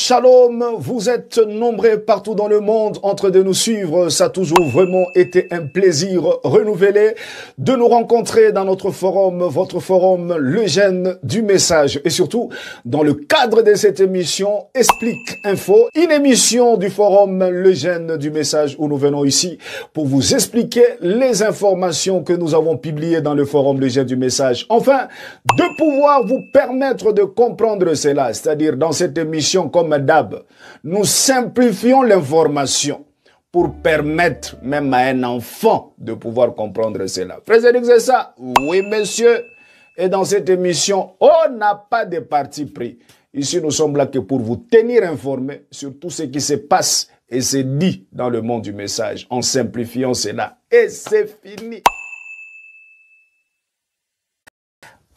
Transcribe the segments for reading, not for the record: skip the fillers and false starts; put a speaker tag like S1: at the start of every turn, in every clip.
S1: Shalom, vous êtes nombreux partout dans le monde en train de nous suivre. Ça a toujours vraiment été un plaisir renouvelé de nous rencontrer dans notre forum, votre forum, le gène du message. Et surtout, dans le cadre de cette émission, Explique Info, une émission du forum, le gène du message, où nous venons ici pour vous expliquer les informations que nous avons publiées dans le forum, le gène du message. Enfin, de pouvoir vous permettre de comprendre cela, c'est-à-dire dans cette émission, comme d'hab, nous simplifions l'information pour permettre même à un enfant de pouvoir comprendre cela. Président, c'est ça? Oui, monsieur. Et dans cette émission, on n'a pas de parti pris. Ici, nous sommes là que pour vous tenir informés sur tout ce qui se passe et se dit dans le monde du message, en simplifiant cela. Et c'est fini.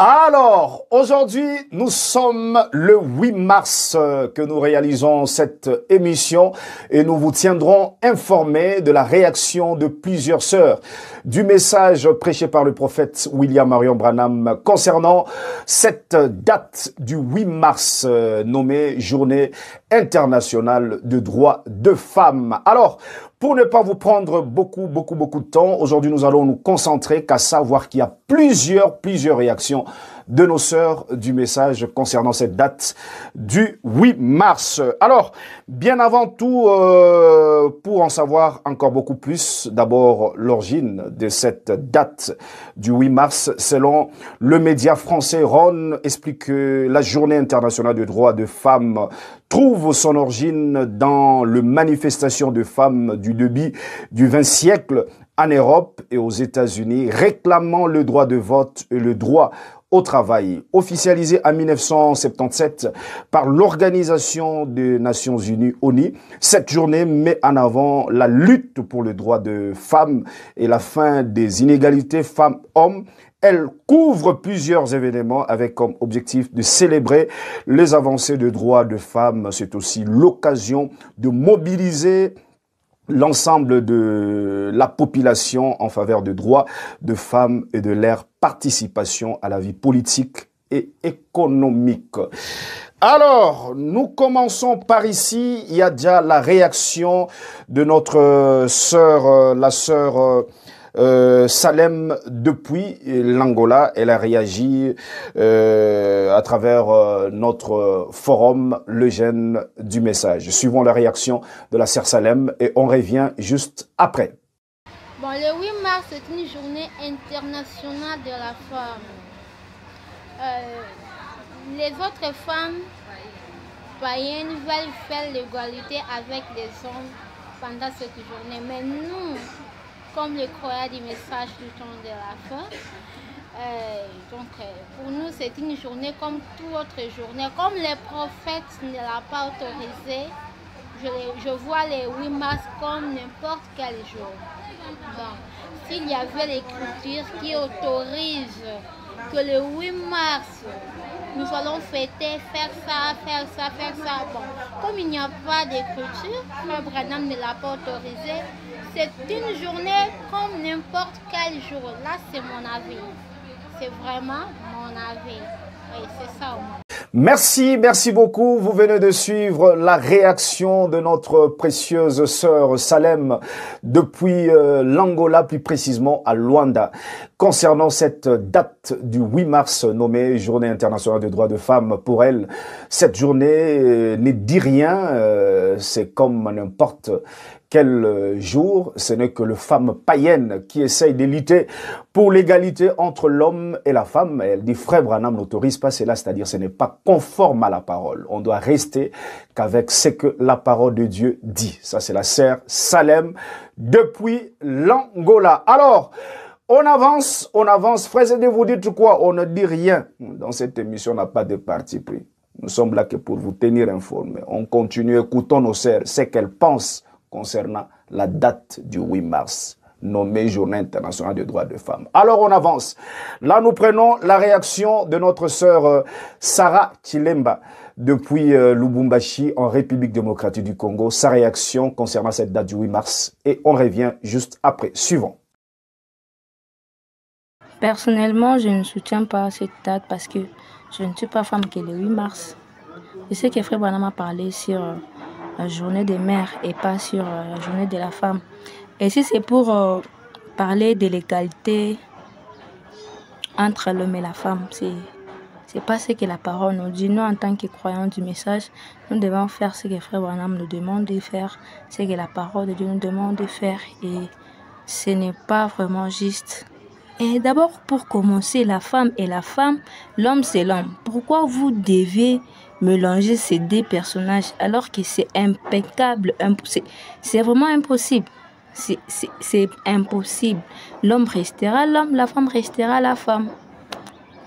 S1: Alors, aujourd'hui, nous sommes le 8 mars que nous réalisons cette émission et nous vous tiendrons informés de la réaction de plusieurs sœurs du message prêché par le prophète William Marion Branham concernant cette date du 8 mars nommée Journée internationale de droits de femmes. Alors, pour ne pas vous prendre beaucoup de temps, aujourd'hui nous allons nous concentrer qu'à savoir qu'il y a plusieurs réactions de nos sœurs du message concernant cette date du 8 mars. Alors, bien avant tout, pour en savoir encore beaucoup plus, d'abord l'origine de cette date du 8 mars, selon le média français RON, explique que la Journée internationale des droits de femmes trouve son origine dans le manifestation de femmes du début du XXe siècle en Europe et aux États-Unis, réclamant le droit de vote et le droit au travail. Officialisé en 1977 par l'Organisation des Nations Unies, ONU, cette journée met en avant la lutte pour le droit de femmes et la fin des inégalités femmes-hommes. Elle couvre plusieurs événements avec comme objectif de célébrer les avancées de droits de femmes. C'est aussi l'occasion de mobiliser l'ensemble de la population en faveur des droits de femmes et de leur participation à la vie politique et économique. Alors, nous commençons par ici. Il y a déjà la réaction de notre sœur, la sœur Salem depuis l'Angola. Elle a réagi à travers notre forum, le gène du message. Suivons la réaction de la sœur Salem et on revient juste après.
S2: Bon, le 8 mars est une journée internationale de la femme. Les autres femmes païennes veulent faire l'égalité avec les hommes pendant cette journée, mais nous, comme les croyants du message du temps de la fin, pour nous c'est une journée comme toute autre journée. Comme les prophètes ne l'ont pas autorisé, je vois le 8 mars comme n'importe quel jour. Bon, s'il y avait l'écriture qui autorise que le 8 mars, nous allons fêter, faire ça. Bon, comme il n'y a pas d'écriture, Frère Branham ne l'a pas autorisé, c'est une journée comme n'importe quel jour. Là, c'est mon avis. C'est vraiment mon avis. Oui, c'est ça au moins.
S1: Merci beaucoup. Vous venez de suivre la réaction de notre précieuse sœur Salem depuis l'Angola, plus précisément à Luanda, concernant cette date du 8 mars nommée Journée internationale des droits de femmes. Pour elle, cette journée ne dit rien, c'est comme n'importe quel jour, ce n'est que les femmes païennes qui essayent de lutter pour l'égalité entre l'homme et la femme. Elle dit, Frère Branham n'autorise pas cela, c'est-à-dire ce n'est pas conforme à la parole. On doit rester qu'avec ce que la parole de Dieu dit. Ça, c'est la sœur Salem depuis l'Angola. Alors, on avance. Frère, de vous dites quoi? On ne dit rien. Dans cette émission, on n'a pas de parti pris. Nous sommes là que pour vous tenir informés. On continue, écoutons nos sœurs, ce qu'elles pensent concernant la date du 8 mars, nommée Journée internationale des droits de femmes. Alors on avance. Là, nous prenons la réaction de notre sœur Sarah Chilemba depuis Lubumbashi en République démocratique du Congo. Sa réaction concernant cette date du 8 mars et on revient juste après. Suivons.
S3: Personnellement, je ne soutiens pas cette date parce que je ne suis pas femme que le 8 mars. Je sais que Frère Branham a parlé sur la journée des mères et pas sur la journée de la femme. Et si c'est pour parler de l'égalité entre l'homme et la femme, c'est pas ce que la parole nous dit. Nous, en tant que croyants du message, nous devons faire ce que Frère Branham nous demande de faire, ce que la parole de Dieu nous demande de faire. Et ce n'est pas vraiment juste. Et d'abord, pour commencer, la femme est la femme, l'homme c'est l'homme. Pourquoi vous devez mélanger ces deux personnages alors que c'est impeccable, c'est vraiment impossible. C'est impossible. L'homme restera l'homme, la femme restera la femme.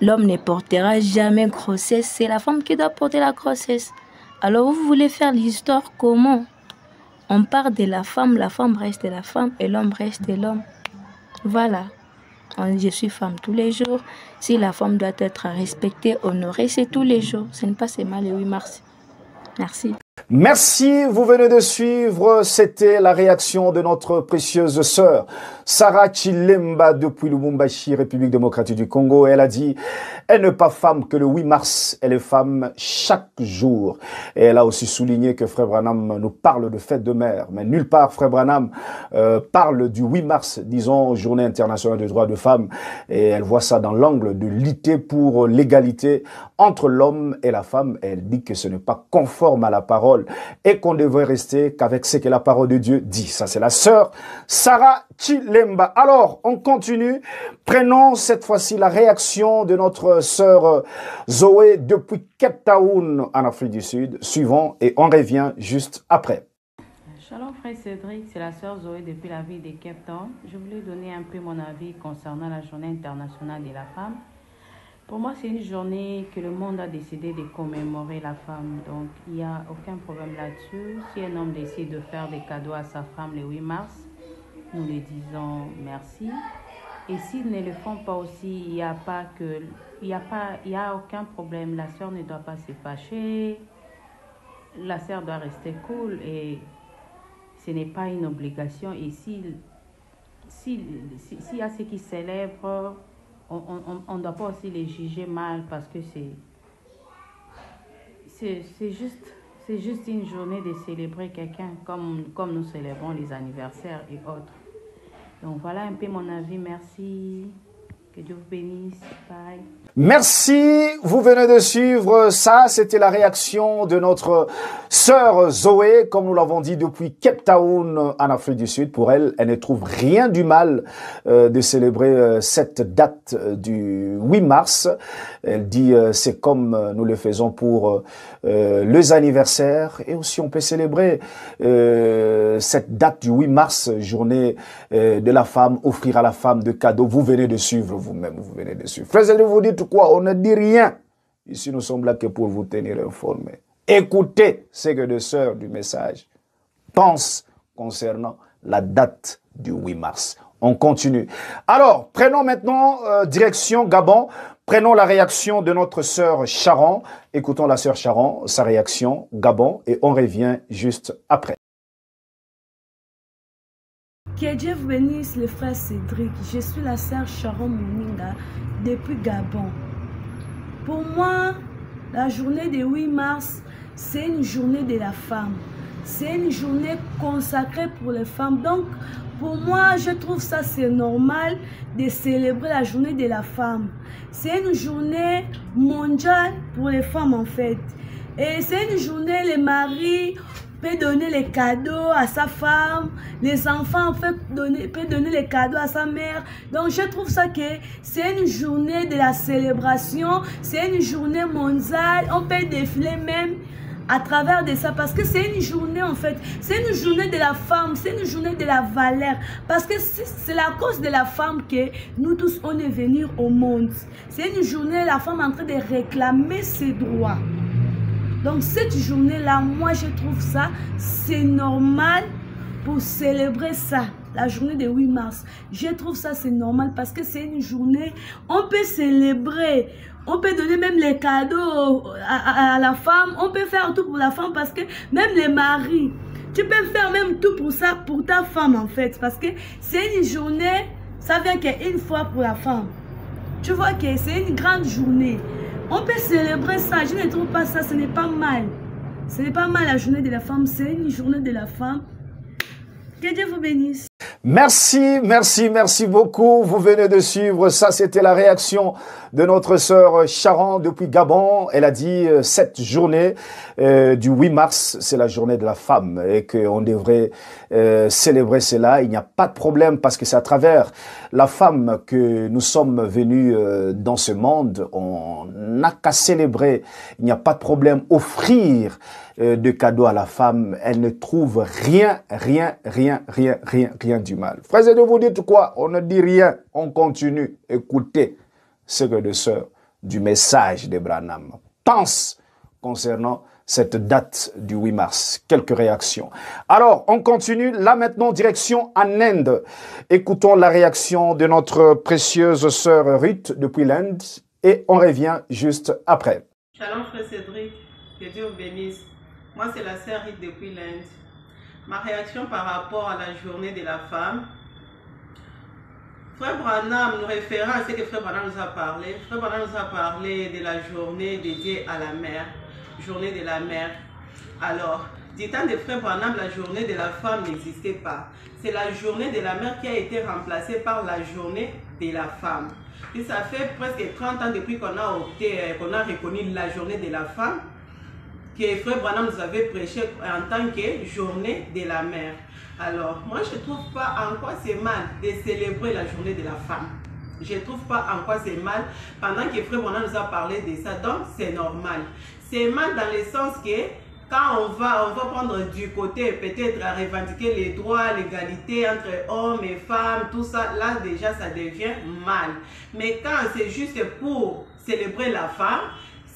S3: L'homme ne portera jamais grossesse, c'est la femme qui doit porter la grossesse. Alors vous voulez faire l'histoire comment? On part de la femme reste la femme et l'homme reste l'homme. Voilà. Je suis femme tous les jours. Si la femme doit être respectée, honorée, c'est tous les jours. Ce n'est pas seulement le 8 mars. Merci.
S1: Merci, vous venez de suivre, c'était la réaction de notre précieuse sœur Sarah Chilemba depuis Lubumbashi, République démocratique du Congo. Elle a dit, elle n'est pas femme que le 8 mars, elle est femme chaque jour. Et elle a aussi souligné que Frère Branham nous parle de fête de mère, mais nulle part Frère Branham parle du 8 mars, disons Journée internationale des droits de femmes. Et elle voit ça dans l'angle de lutter pour l'égalité entre l'homme et la femme. Et elle dit que ce n'est pas conforme à la parole et qu'on devrait rester qu'avec ce que la parole de Dieu dit. Ça, c'est la sœur Sarah Chilemba. Alors, on continue. Prenons cette fois-ci la réaction de notre sœur Zoé depuis Cape Town en Afrique du Sud. Suivons et on revient juste après.
S4: Shalom frère Cédric, c'est la sœur Zoé depuis la ville de Cape Town. Je voulais donner un peu mon avis concernant la journée internationale de la femme. Pour moi, c'est une journée que le monde a décidé de commémorer la femme. Donc, il n'y a aucun problème là-dessus. Si un homme décide de faire des cadeaux à sa femme le 8 mars, nous lui disons merci. Et s'ils ne le font pas aussi, il n'y a aucun problème. La sœur ne doit pas se fâcher. La sœur doit rester cool et ce n'est pas une obligation. Et s'il y a ceux qui célèbrent, on ne doit pas aussi les juger mal parce que c'est juste une journée de célébrer quelqu'un comme nous célébrons les anniversaires et autres. Donc voilà un peu mon avis. Merci. Que Dieu vous bénisse. Bye.
S1: Merci, vous venez de suivre ça, c'était la réaction de notre sœur Zoé, comme nous l'avons dit depuis Cape Town en Afrique du Sud. Pour elle, elle ne trouve rien du mal de célébrer cette date du 8 mars. Elle dit c'est comme nous le faisons pour les anniversaires et aussi on peut célébrer cette date du 8 mars, journée de la femme, offrir à la femme de cadeaux. Vous venez de suivre vous-même, vous venez de suivre. Frères, vous dites quoi? On ne dit rien. Ici, nous sommes là que pour vous tenir informés. Écoutez ce que les sœurs du message pensent concernant la date du 8 mars. On continue. Alors, prenons maintenant direction Gabon. Prenons la réaction de notre sœur Sharon. Écoutons la sœur Sharon, sa réaction, Gabon, et on revient juste après.
S5: Que Dieu vous bénisse, le frère Cédric. Je suis la sœur Sharon Mouninga depuis Gabon. Pour moi, la journée du 8 mars, c'est une journée de la femme. C'est une journée consacrée pour les femmes. Donc, pour moi, je trouve ça c'est normal de célébrer la journée de la femme. C'est une journée mondiale pour les femmes en fait. Et c'est une journée, les maris peut donner les cadeaux à sa femme, les enfants peuvent donner les cadeaux à sa mère. Donc je trouve ça que c'est une journée de la célébration, c'est une journée mondiale, on peut défiler même à travers de ça parce que c'est une journée en fait, c'est une journée de la femme, c'est une journée de la valeur parce que c'est la cause de la femme que nous tous on est venus au monde. C'est une journée la femme en train de réclamer ses droits. Donc cette journée-là, moi je trouve ça, c'est normal pour célébrer ça, la journée du 8 mars. Je trouve ça c'est normal parce que c'est une journée, on peut célébrer, on peut donner même les cadeaux à la femme, on peut faire tout pour la femme parce que même les maris, tu peux faire même tout pour ça, pour ta femme en fait. Parce que c'est une journée, ça vient qu'une fois pour la femme. Tu vois que c'est une grande journée. On peut célébrer ça. Je ne trouve pas ça, ce n'est pas mal. Ce n'est pas mal la journée de la femme, c'est une journée de la femme. Que Dieu vous bénisse.
S1: Merci, merci, merci beaucoup. Vous venez de suivre ça. C'était la réaction de notre sœur Sharon depuis Gabon. Elle a dit cette journée du 8 mars, c'est la journée de la femme et qu'on devrait célébrer cela. Il n'y a pas de problème parce que c'est à travers la femme que nous sommes venus dans ce monde. On n'a qu'à célébrer. Il n'y a pas de problème. Offrir de cadeaux à la femme, elle ne trouve rien du mal. Frères et sœurs, vous dites quoi? On ne dit rien, on continue. Écoutez ce que les sœurs du message de Branham pensent concernant cette date du 8 mars. Quelques réactions. Alors, on continue. Là maintenant, direction en Inde. Écoutons la réaction de notre précieuse sœur Ruth depuis l'Inde et on revient juste après.
S6: Shalom frère Cédric, que Dieu vous bénisse. Moi, c'est la sœur Ruth depuis l'Inde. Ma réaction par rapport à la journée de la femme. Frère Branham, nous référons à ce que Frère Branham nous a parlé. Frère Branham nous a parlé de la journée dédiée à la mère. Journée de la mère. Alors, du temps de Frère Branham, la journée de la femme n'existait pas. C'est la journée de la mère qui a été remplacée par la journée de la femme. Et ça fait presque 30 ans depuis qu'on a opté, qu'on a reconnu la journée de la femme, que Frère Branham nous avait prêché en tant que journée de la mère. Alors, moi je ne trouve pas en quoi c'est mal de célébrer la journée de la femme. Je ne trouve pas en quoi c'est mal pendant que Frère Branham nous a parlé de ça, donc c'est normal. C'est mal dans le sens que quand on va prendre du côté peut-être à revendiquer les droits, l'égalité entre hommes et femmes, tout ça, là déjà ça devient mal. Mais quand c'est juste pour célébrer la femme,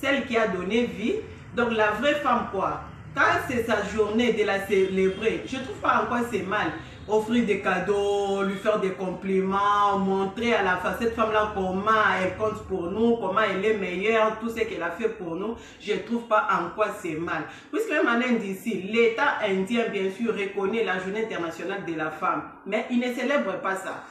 S6: celle qui a donné vie, donc la vraie femme quoi, quand c'est sa journée de la célébrer, je ne trouve pas en quoi c'est mal. Offrir des cadeaux, lui faire des compliments, montrer à la face cette femme-là comment elle compte pour nous, comment elle est meilleure, tout ce qu'elle a fait pour nous, je ne trouve pas en quoi c'est mal. Puisque même en Inde ici, l'État indien bien sûr reconnaît la journée internationale de la femme, mais il ne célèbre pas ça.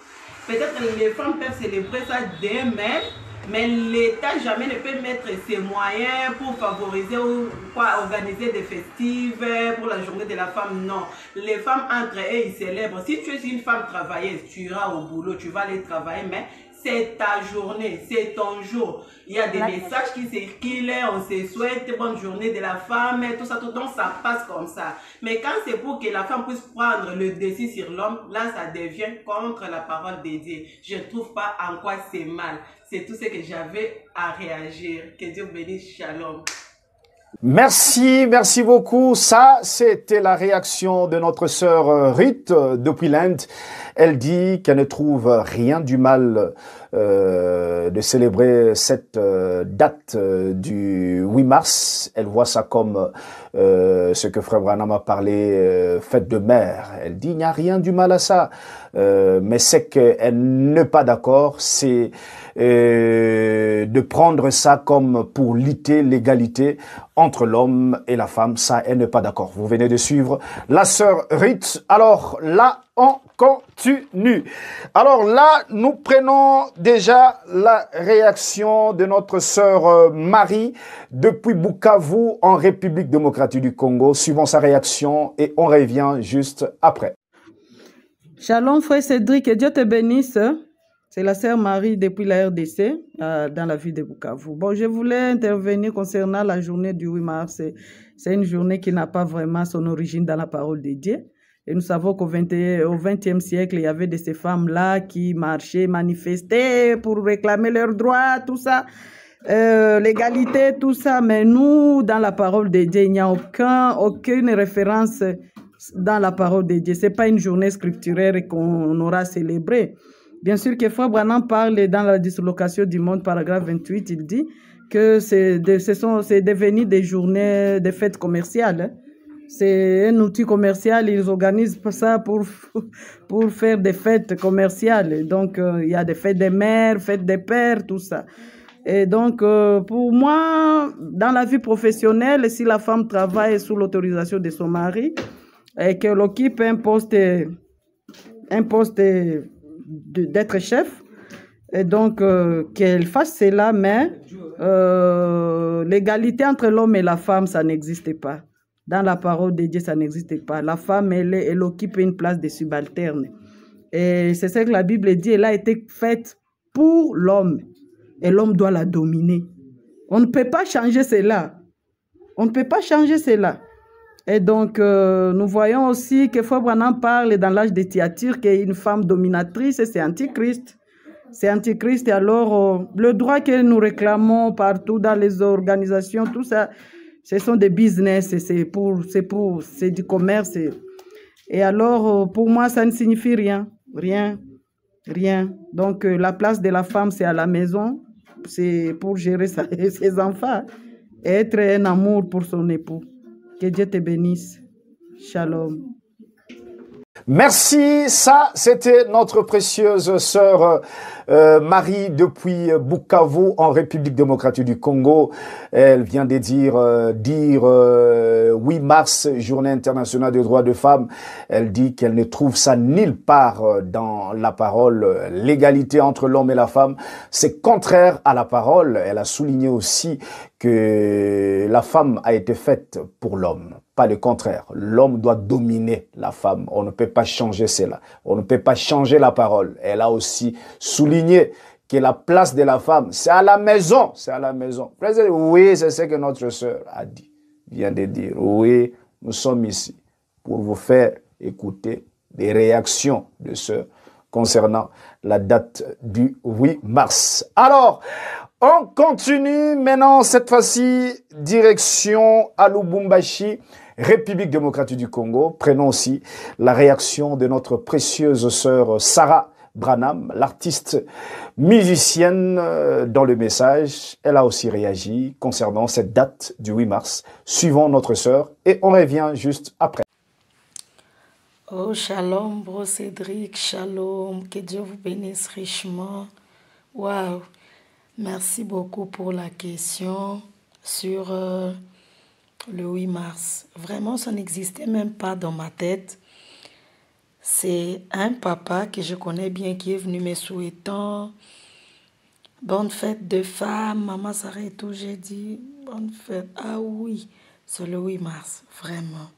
S6: Peut-être que les femmes peuvent célébrer ça d'elles-mêmes, mais l'État jamais ne peut mettre ses moyens pour favoriser ou quoi, organiser des festives pour la journée de la femme. Non, les femmes entre elles, ils célèbrent. Si tu es une femme travailleuse, tu iras au boulot, tu vas aller travailler, mais c'est ta journée, c'est ton jour. Il y a des messages qui circulent, on se souhaite bonne journée de la femme, tout ça, tout, donc ça passe comme ça. Mais quand c'est pour que la femme puisse prendre le dessus sur l'homme, là ça devient contre la parole de Dieu. Je ne trouve pas en quoi c'est mal. C'est tout ce que j'avais à réagir. Que Dieu bénisse, shalom.
S1: Merci, merci beaucoup. Ça, c'était la réaction de notre sœur Ruth depuis l'Inde. Elle dit qu'elle ne trouve rien du mal de célébrer cette date du 8 mars. Elle voit ça comme ce que Frère Branham a parlé, fête de mère. Elle dit il n'y a rien du mal à ça. Mais c'est qu'elle n'est pas d'accord, c'est de prendre ça comme pour lutter l'égalité entre l'homme et la femme. Ça, elle n'est pas d'accord. Vous venez de suivre la sœur Ruth. Alors là, on continue. Alors là, nous prenons déjà la réaction de notre sœur Marie depuis Bukavu en République démocratique du Congo. Suivons sa réaction et on revient juste après.
S7: Shalom frère Cédric, que Dieu te bénisse. C'est la sœur Marie depuis la RDC dans la ville de Bukavu. Bon, je voulais intervenir concernant la journée du 8 mars. C'est une journée qui n'a pas vraiment son origine dans la parole de Dieu. Et nous savons qu'au XXe siècle, il y avait de ces femmes-là qui marchaient, manifestaient pour réclamer leurs droits, tout ça, l'égalité, tout ça. Mais nous, dans la parole de Dieu, il n'y a aucune référence dans la parole de Dieu. Ce n'est pas une journée scripturaire qu'on aura célébrée. Bien sûr que Frère Branham parle dans la dislocation du monde, paragraphe 28, il dit que c'est devenu des journées, des fêtes commerciales. C'est un outil commercial, ils organisent ça pour faire des fêtes commerciales. Donc, il y a des fêtes des mères, fêtes des pères, tout ça. Et donc, pour moi, dans la vie professionnelle, si la femme travaille sous l'autorisation de son mari et qu'elle occupe un poste d'être chef, et donc qu'elle fasse cela, mais L'égalité entre l'homme et la femme, ça n'existe pas. Dans la parole de Dieu, ça n'existe pas. La femme, elle occupe une place de subalterne. Et c'est ce que la Bible dit, elle a été faite pour l'homme. Et l'homme doit la dominer. On ne peut pas changer cela. On ne peut pas changer cela. Et donc, nous voyons aussi que Frère Branham parle dans l'âge de Thyatire qu'une femme dominatrice, c'est Antichrist. C'est Antichrist. Et alors, le droit que nous réclamons partout dans les organisations, tout ça, ce sont des business, c'est du commerce. Et alors, pour moi, ça ne signifie rien. Rien. Donc, la place de la femme, c'est à la maison. C'est pour gérer ses enfants. Et être un amour pour son époux. Que Dieu te bénisse. Shalom.
S1: Merci, ça c'était notre précieuse sœur Marie depuis Bukavu en République démocratique du Congo. Elle vient de dire 8 mars, journée internationale des droits de femmes. Elle dit qu'elle ne trouve ça nulle part dans la parole. L'égalité entre l'homme et la femme, c'est contraire à la parole. Elle a souligné aussi que la femme a été faite pour l'homme, pas le contraire. L'homme doit dominer la femme. On ne peut pas changer cela. On ne peut pas changer la parole. Elle a aussi souligné que la place de la femme, c'est à la maison. C'est à la maison. Oui, c'est ce que notre sœur a dit, vient de dire. Oui, nous sommes ici pour vous faire écouter des réactions de sœurs concernant la date du 8 mars. Alors, on continue maintenant, cette fois-ci, direction à Lubumbashi, République démocratique du Congo. Prenons aussi la réaction de notre précieuse sœur Sarah Branham, l'artiste musicienne dans le message. Elle a aussi réagi concernant cette date du 8 mars. Suivons notre sœur et on revient juste après.
S8: Oh, shalom, bro Cédric, shalom, que Dieu vous bénisse richement. Waouh, merci beaucoup pour la question sur le 8 mars. Vraiment, ça n'existait même pas dans ma tête. C'est un papa que je connais bien qui est venu me souhaitant bonne fête de femme, maman Sarah et tout. J'ai dit bonne fête. Ah oui, c'est le 8 mars, vraiment.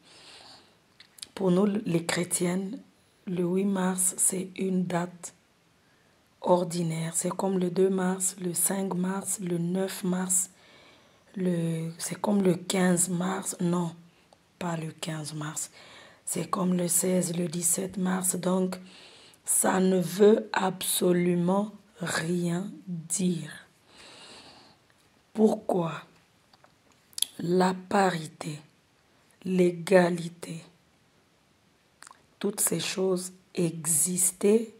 S8: Pour nous, les chrétiennes, le 8 mars, c'est une date ordinaire. C'est comme le 2 mars, le 5 mars, le 9 mars, c'est comme le 15 mars. Non, pas le 15 mars. C'est comme le 16, le 17 mars. Donc, ça ne veut absolument rien dire. Pourquoi? La parité, l'égalité, toutes ces choses existaient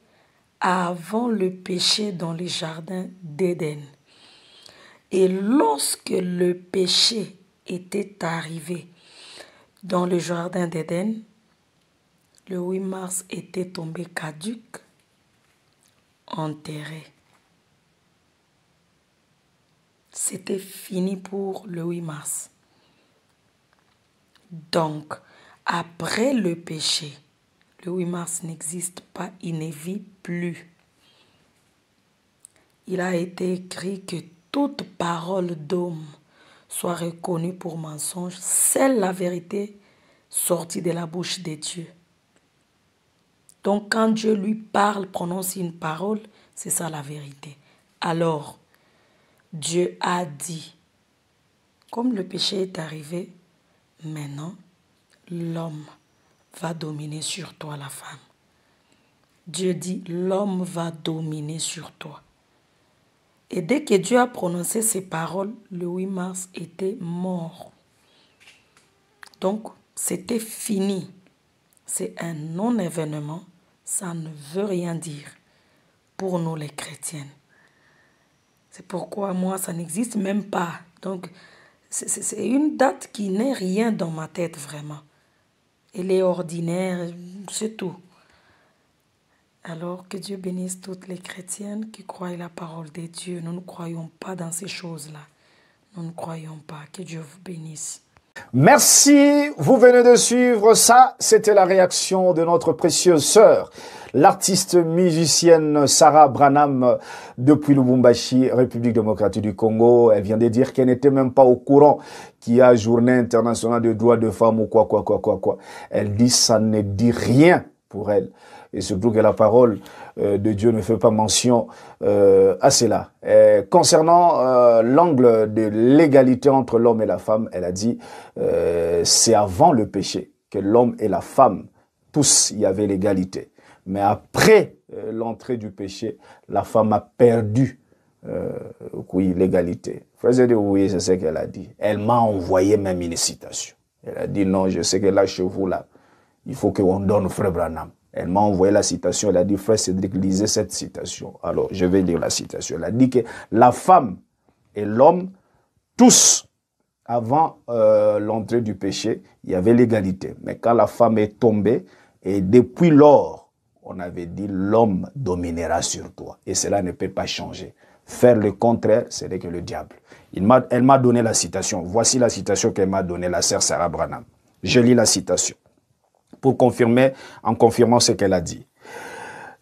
S8: avant le péché dans les jardins d'Éden. Et lorsque le péché était arrivé dans le jardin d'Éden, le 8 mars était tombé caduc, enterré. C'était fini pour le 8 mars. Donc, après le péché, le 8 mars n'existe pas, il ne vit plus. Il a été écrit que toute parole d'homme soit reconnue pour mensonge, c'est la vérité sortie de la bouche de Dieu. Donc quand Dieu lui parle, prononce une parole, c'est ça la vérité. Alors, Dieu a dit, comme le péché est arrivé, maintenant, l'homme va dominer sur toi, la femme. Dieu dit, l'homme va dominer sur toi. Et dès que Dieu a prononcé ces paroles, le 8 mars était mort. Donc, c'était fini. C'est un non-événement. Ça ne veut rien dire pour nous les chrétiennes. C'est pourquoi moi, ça n'existe même pas. Donc, c'est une date qui n'est rien dans ma tête vraiment. Elle est ordinaire, c'est tout. Alors que Dieu bénisse toutes les chrétiennes qui croient la parole de Dieu. Nous ne croyons pas dans ces choses-là. Nous ne croyons pas. Que Dieu vous bénisse.
S1: Merci, vous venez de suivre ça. C'était la réaction de notre précieuse sœur, l'artiste musicienne Sarah Branham depuis Lubumbashi, République démocratique du Congo. Elle vient de dire qu'elle n'était même pas au courant qu'il y a journée internationale des droits de femmes ou quoi. Elle dit ça ne dit rien pour elle. Et surtout que la parole de Dieu ne fait pas mention à cela. Concernant l'angle de l'égalité entre l'homme et la femme, elle a dit c'est avant le péché que l'homme et la femme, tous, il y avait l'égalité. Mais après l'entrée du péché, la femme a perdu oui, l'égalité. Frère, oui, c'est ce qu'elle a dit. Elle m'a envoyé même une citation. Elle a dit non, je sais que là, chez vous, là, il faut qu'on donne Frère Branham. Elle m'a envoyé la citation, elle a dit, Frère Cédric, lisez cette citation. Alors, je vais lire la citation. Elle a dit que la femme et l'homme, tous, avant l'entrée du péché, il y avait l'égalité. Mais quand la femme est tombée, et depuis lors, on avait dit, l'homme dominera sur toi. Et cela ne peut pas changer. Faire le contraire, ce n'est que le diable. Elle m'a donné la citation. Voici la citation qu'elle m'a donnée, la sœur Sarah Branham. Je lis la citation pour confirmer, en confirmant ce qu'elle a dit.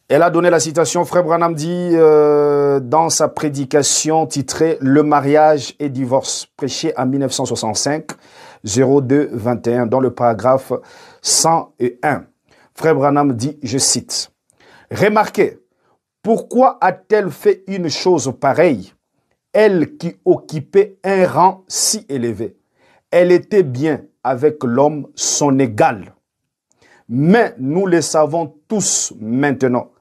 S1: Elle a donné la citation, Frère Branham dit dans sa prédication titrée « Le mariage et divorce », prêchée en 1965, 02-21, dans le paragraphe 101. Frère Branham dit, je cite, « Remarquez, pourquoi a-t-elle fait une chose pareille, elle qui occupait un rang si élevé? Elle était bien avec l'homme son égal. Mais nous le savons tous maintenant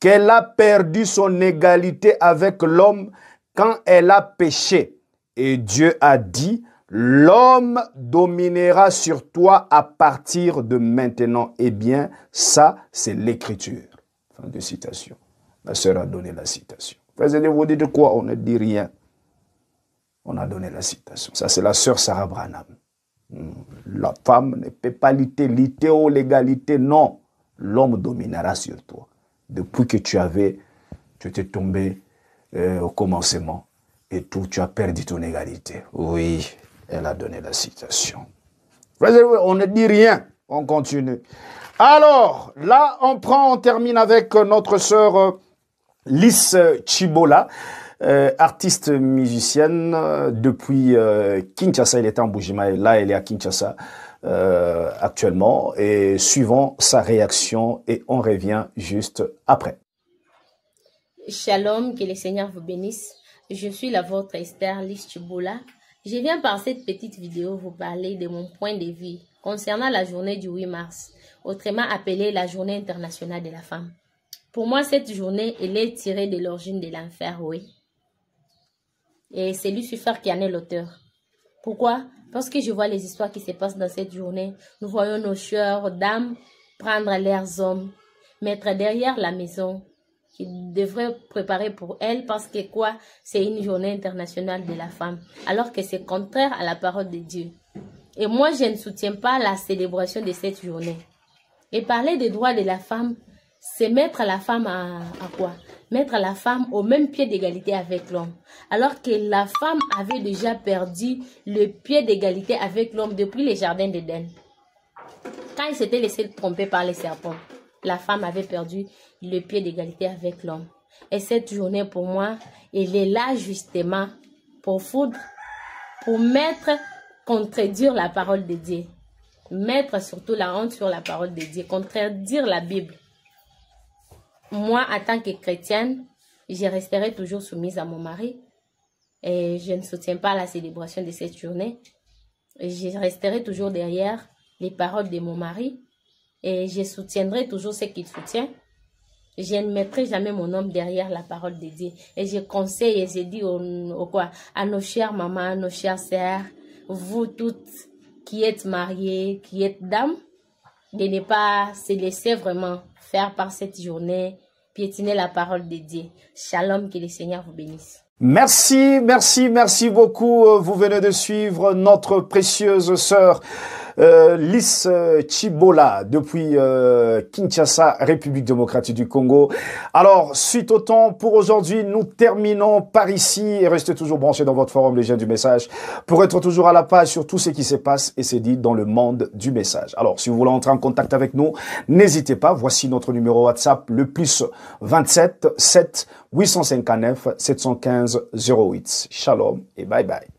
S1: qu'elle a perdu son égalité avec l'homme quand elle a péché. Et Dieu a dit, l'homme dominera sur toi à partir de maintenant. Eh bien, ça, c'est l'écriture. Fin de citation. La sœur a donné la citation. Vous dites quoi? On ne dit rien. On a donné la citation. Ça, c'est la sœur Sarah Branham. La femme ne peut pas lutter ou l'égalité, non. L'homme dominera sur toi. Depuis que tu t'es tombé au commencement et tout, tu as perdu ton égalité. Oui, elle a donné la citation. On ne dit rien, on continue. Alors, là, on termine avec notre sœur Lys Chibola. Artiste musicienne depuis Kinshasa, elle était en Bujimaï, là elle est à Kinshasa actuellement, et suivons sa réaction et on revient juste après.
S9: Shalom, que le Seigneur vous bénisse. Je suis la vôtre Esther Lys Chibola. Je viens par cette petite vidéo vous parler de mon point de vue concernant la journée du 8 mars, autrement appelée la journée internationale de la femme. Pour moi, cette journée, elle est tirée de l'origine de l'enfer, oui. Et c'est Lucifer qui en est l'auteur. Pourquoi? Parce que je vois les histoires qui se passent dans cette journée. Nous voyons nos chers dames prendre leurs hommes, mettre derrière la maison, qui devraient préparer pour elles, parce que quoi? C'est une journée internationale de la femme, alors que c'est contraire à la parole de Dieu. Et moi, je ne soutiens pas la célébration de cette journée. Et parler des droits de la femme, c'est mettre la femme à quoi? Mettre la femme au même pied d'égalité avec l'homme. Alors que la femme avait déjà perdu le pied d'égalité avec l'homme depuis le jardin d'Éden. Quand il s'était laissé tromper par les serpents, la femme avait perdu le pied d'égalité avec l'homme. Et cette journée, pour moi, elle est là justement pour foudre, pour contredire la parole de Dieu. Mettre surtout la honte sur la parole de Dieu, contredire la Bible. Moi, en tant que chrétienne, je resterai toujours soumise à mon mari. Et je ne soutiens pas la célébration de cette journée. Je resterai toujours derrière les paroles de mon mari. Et je soutiendrai toujours ce qu'il soutient. Je ne mettrai jamais mon homme derrière la parole de Dieu. Et je conseille et je dis à nos chères mamans, nos chères sœurs, vous toutes qui êtes mariées, qui êtes dames, de ne pas se laisser vraiment faire par cette journée, piétiner la parole de Dieu. Shalom, que le Seigneur vous bénisse.
S1: Merci beaucoup. Vous venez de suivre notre précieuse sœur Lys Chibola depuis Kinshasa, République démocratique du Congo. Alors, suite au temps pour aujourd'hui, nous terminons par ici et restez toujours branchés dans votre forum Les Jeunes du Message pour être toujours à la page sur tout ce qui se passe et c'est dit dans le monde du message. Alors, si vous voulez entrer en contact avec nous, n'hésitez pas. Voici notre numéro WhatsApp, le plus 27 7 859 715 08. Shalom et bye bye.